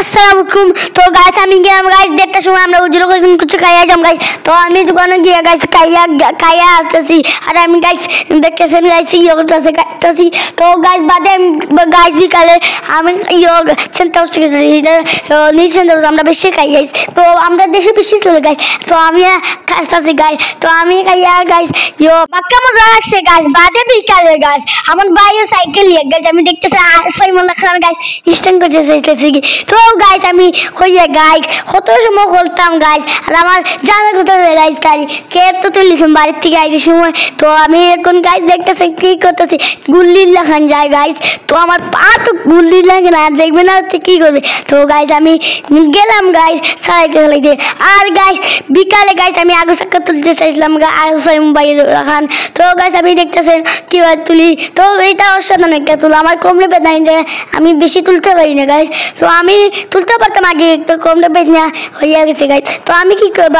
আসসালামু আলাইকুম। তো গাইস আমি গেলাম গাইস দেখতে সময় আমরা উজুর কিছু খাইয়া যাম গাইস। তো আমি দোকানে গিয়ে গাইস খাইয়া আসতেছি আর আমি গাইস দেখতেছেন গাইস ইয়োগurt আছে খাইতেছি। তো গাইস বাদে গাইস বিকালে আমি সেন্টার আমরা বেশি খাই গাইস। তো আমরা দেশে বেশি চলে গাইস। তো আমি খাইতেছি গাইস। তো আমি খাইয়া গাইস বাক্কা মজা লাগছে গাইস। বাদে বিকালে গাইস আমার ভাইও সাইকেল নিয়ে গাইস আমি দেখতেছি আসফাই মোল্লা খান গাইস স্ট্যান্ড করতে চাইতেছি। তো গাইস আমি হইয়া গাইস কত সময় করতাম গাইস আর আমার জানা কথা গাইস গাড়ি কে তো তুলিছিলাম বাড়ির থেকে আইসি সময়। তো আমি এখন গাইস দেখতেছি কি করতেছি গুল্লি লাগান যায় গাইস। তো আমার পা তো গুল্লি লাগে না আর দেখবে না হচ্ছে কি করবে। তো গাইস আমি গেলাম গাইস চালাইতে আর গাইস বিকালে গাইস আমি আগে সাক্ষাৎ তুলতে চাইছিলাম আসফাই মোবাইল খান। তো গাইস আমি দেখতেছেন কিভাবে তুলি। তো এইটা অসাধারণ একটা তুলো আমার কমলে বেদাই আমি বেশি তুলতে পারি না গাইস। তো আমি তুলতে পারতাম আগে একটু কমলে বেদনা হইয়া গেছে গাইস। তো আমি কি করবো